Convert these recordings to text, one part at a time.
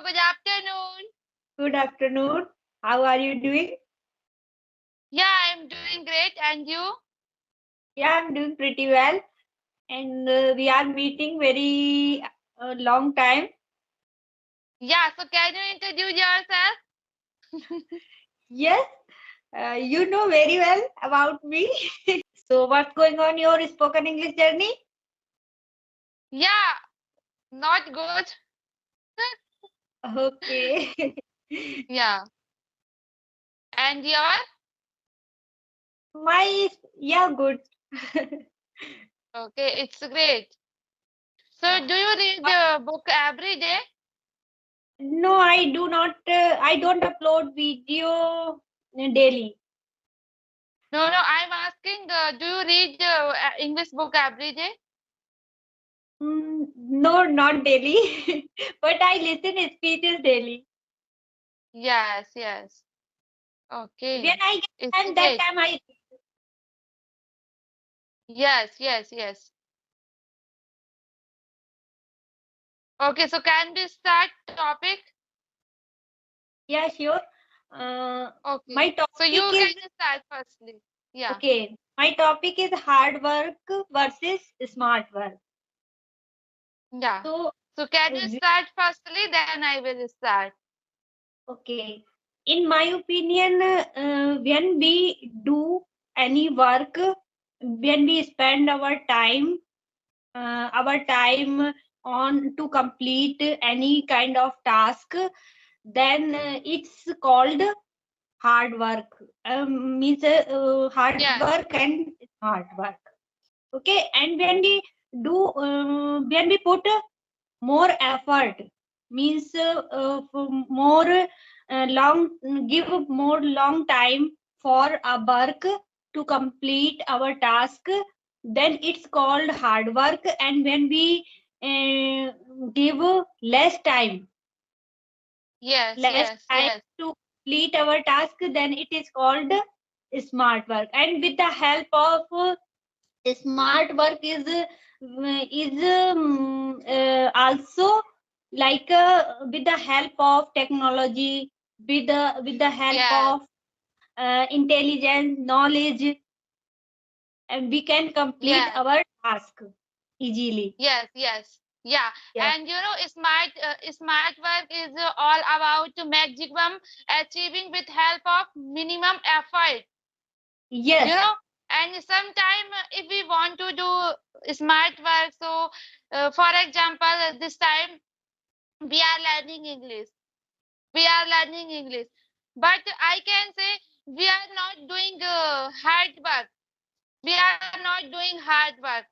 good afternoon. Good afternoon. How are you doing? Yeah, I'm doing great. And you? Yeah, I'm doing pretty well. And we are meeting very long time. Yeah, so can you introduce yourself? Yes, you know very well about me. So, what's going on your spoken English journey? Yeah, not good. Okay. Yeah. And your? Yeah, good. Okay, it's great. So do you read the book every day? No, I do not. I don't upload video daily. No, I'm asking, do you read English book every day? No, not daily. But I listen speeches daily. Yes, yes. When Okay. I get It's time, that great. time I. Yes. Okay, so can we start topic? Yeah, sure. Uh, Okay. my So topic you is can start firstly. Yeah. okay. My topic is hard work versus smart work. Yeah. So, So can you we- start firstly, then I will start. okay. In my opinion, when we do any work, when we spend our time on to complete any kind of task, then it's called hard work. Means hard Yes. work and smart work. Okay, and when we put more effort, means for more long give more long time for a work to complete our task, then it's called hard work. And when we give Yes, less yes, time yes. to complete our task, then it is called smart work. And with the help of smart work is also like with the help of technology, with the help Yes. of intelligence, knowledge, and we can complete Yes. our task easily. Yes. Yeah. Yeah. And smart work is all about to maximum achieving with help of minimum effort. You Yes. know, and sometime if we want to do smart work, so for example, this time we are learning English. We are learning English. But I can say we are not doing hard work. We are not doing hard work.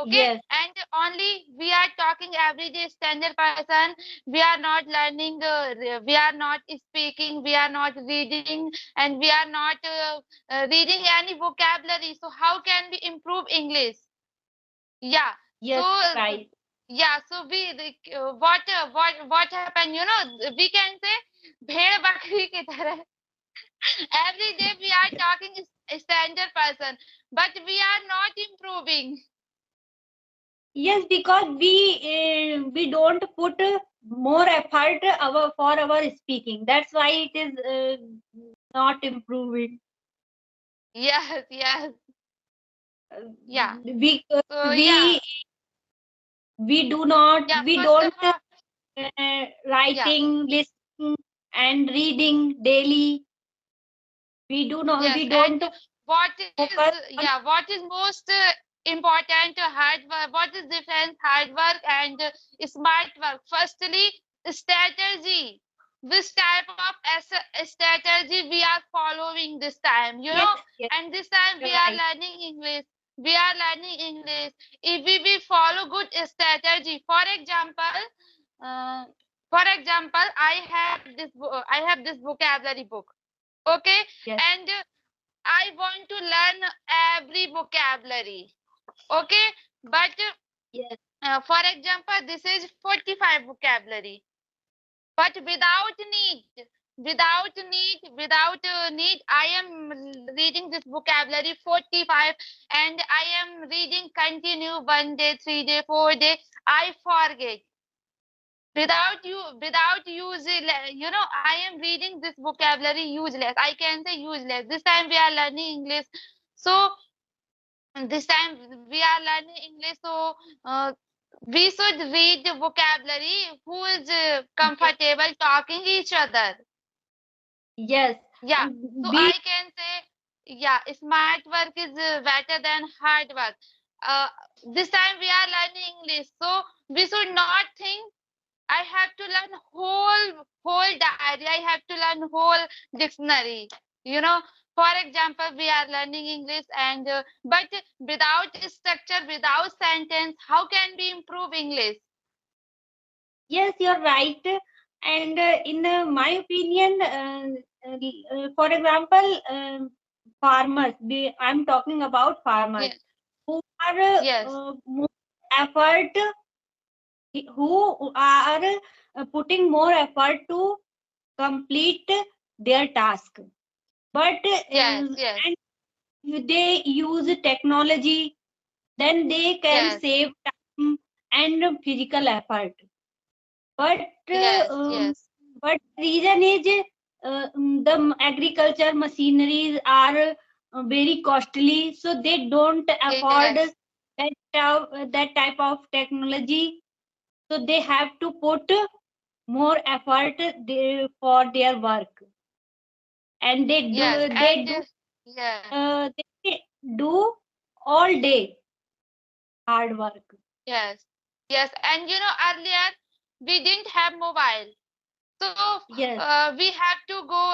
Okay, Yes. and only we are talking everyday standard person. We are not learning. We are not speaking. We are not reading, and we are not reading any vocabulary. So how can we improve English? Yeah. So Yes. Right. yeah. So what happened? We can say भेड़ बकरी की तरह. Every day we are talking standard person, but we are not improving. Yes, because we don't put more effort for our speaking. That's why it is not improving. Yes. Uh, Yeah. we So yeah. Yeah. we First of don't all, yeah. writing, listening, and reading daily. Yes. We And don't what is focus on. what is most important hard work? What is difference hard work and smart work? Firstly, strategy. Which type of strategy we are following this time? Yes, yes, And this time we are right. learning English. We are learning English. If we follow good strategy, uh, for example, I have this vocabulary book. Okay, Yes, and I want to learn every vocabulary. Okay, but yes, for example, this is 45 vocabulary. But without need, I am reading this vocabulary 45, and I am reading continue 1 day, 3 day, 4 day. I forget. without use, I am reading this vocabulary useless. I can say useless. This time we are learning English. So this time we are learning English. So we should read the vocabulary who is Yes. comfortable talking each other. Yes. Yeah. So We I can say, yeah, smart work is better than hard work. Uh, this time we are learning English. So we should not think I have to learn whole diary. I have to learn whole dictionary. You know, for example, we are learning English, and but without structure, without sentence, how can we improve English? Yes, you're right. And in my opinion, for example, farmers. I'm talking about farmers Yeah. who are Yes. more effort, who are putting more effort to complete their task. But Yes. Yes. and if they use technology, then they can Yes. save time and physical effort. But Yes. Yes. reason is the agriculture machineries are very costly, so they don't afford Yes. that type of technology. So they have to put more effort for their work, and Yes. And yeah. they do all day hard work. Yes. Yes. And earlier we didn't have mobile. So Yes, we had to go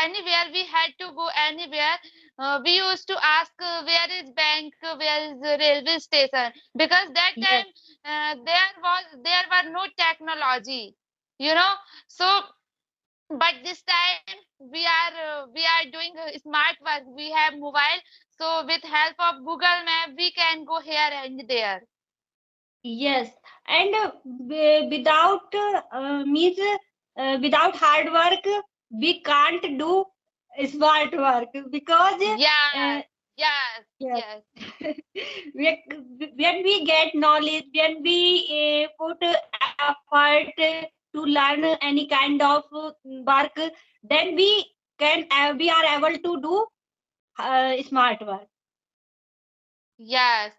anywhere. We had to go anywhere. We used to ask where is bank, where is the railway station, because that yes, time there were no technology, you know. So but this time we are doing smart work. We have mobile, so with help of Google Map we can go here and there. yes. And without means without hard work, we can't do smart work because uh, Yeah. Yes. yes, Yes. we, when we get knowledge, when we put effort to learn any kind of work, then we are able to do smart work. Yes,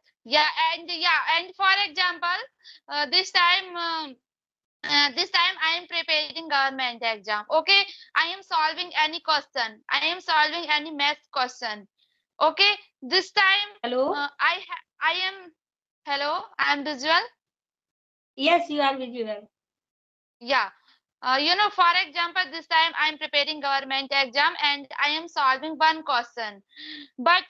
and for example, this time I am preparing government exam. Okay, I am solving any question. I am solving any math question. Okay, this time Hello. I am. Hello, I am visual. Yes, you are visual. Yeah. For example, this time I am preparing government exam and I am solving one question. But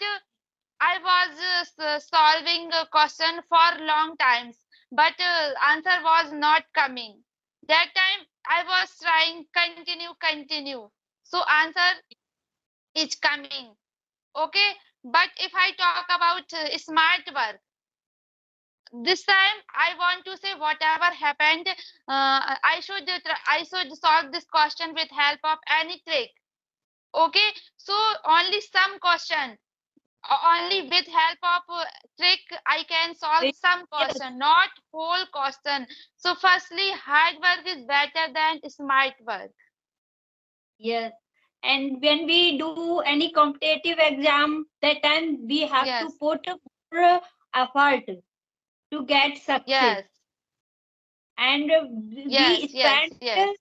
I was solving a question for long times, but answer was not coming. That time I was trying continue. So answer is coming. Okay, but if I talk about smart work, this time I want to say whatever happened, I should solve this question with help of any trick. Okay, so only some question. Only with help of trick I can solve some Yes, question, not whole question. So firstly, hard work is better than smart work. yes. And when we do any competitive exam, that time we have to Yes, put more effort to get success. yes, And yes, yes, yes,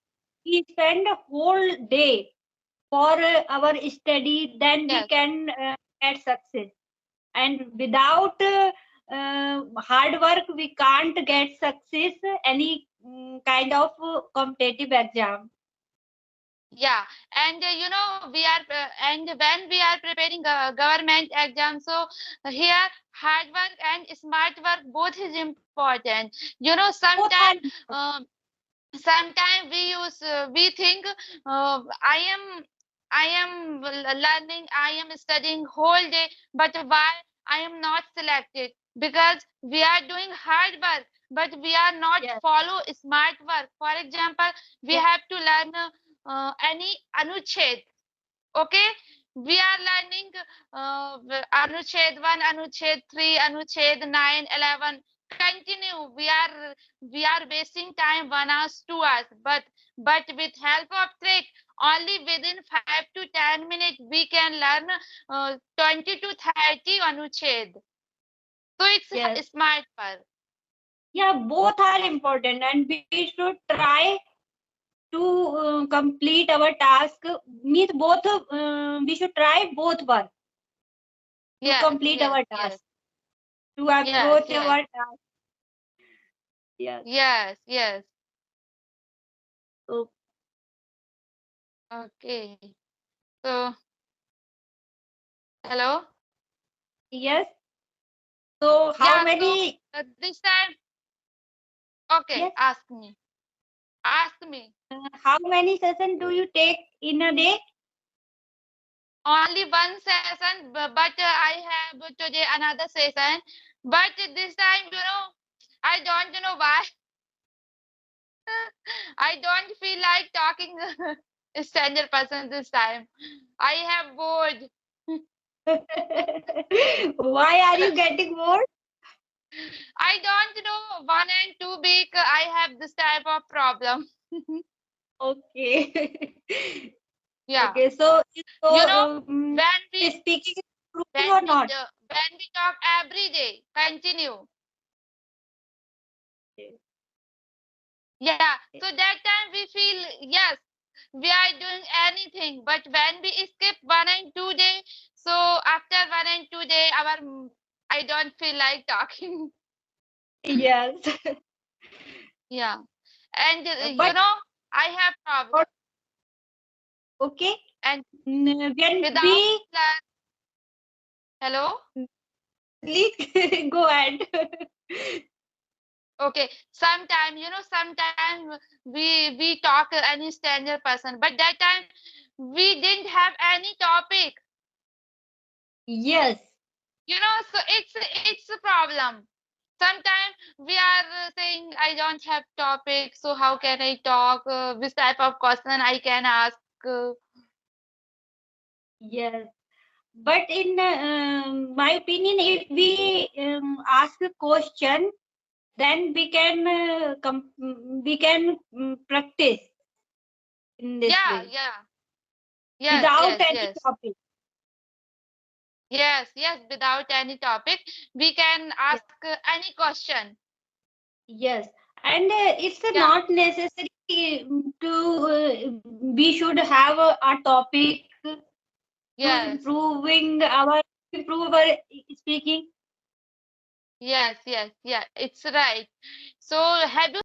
we spend a whole day for our study, then we yes, can get success. And without hard work, we can't get success any kind of competitive exam. yeah. And and when we are preparing government exam, so here hard work and smart work both is important. Both are Sometimes we think I am learning, I am studying whole day, but why I am not selected? Because we are doing hard work, but we are not yes, follow smart work. For example, we yes, have to learn any anuched. Okay, we are learning anuched 1, anuched 3, anuched 9, 11. continue. We are wasting time 1 hours, 2 hours, but with help of trick, only within 5 to 10 minutes we can learn 20 to 30 anuched. So it's Yes. smart work. Yeah, both are important, and we should try to complete our task. Means both, we should try both work to Yes, complete yes, our yes, task, to yes, approach yes, our task. Yes. yes, yes. So Okay. So hello. yes. So how Yeah. So many? this time, okay. Yes. Ask me. Ask me. How many sessions do you take in a day? Only one session, but I have today another session. But this time, I don't know why. I don't feel like talking stranger person this time. I have bored. Why are you getting bored? I don't know 1 and 2 week. I have this type of problem. Okay. Yeah. Okay. So, You know, when speaking is improving or not? when we talk every day, continue. Yeah. So that time we feel yes, we are doing anything. But when we skip 1 and 2 day, so after 1 and 2 day, I don't feel like talking. Yes. Yeah. And But I have problem. not okay. And When without we hello. please go ahead. Okay. Sometime sometime we talk any stranger person, but that time we didn't have any topic. Yes. So it's a problem. Sometimes we are saying I don't have topic, so how can I talk? Which type of question I can ask? Yes. But in my opinion, if we ask a question, then we can practice in this Yeah, way yeah, yes, without yes, any yes, topic. yes, yes. Without any topic, we can Yes. ask any question. Yes. And it's Yeah, not necessary to we should have a topic to yes, improve our speaking. yes, yes, yeah. It's right. So have you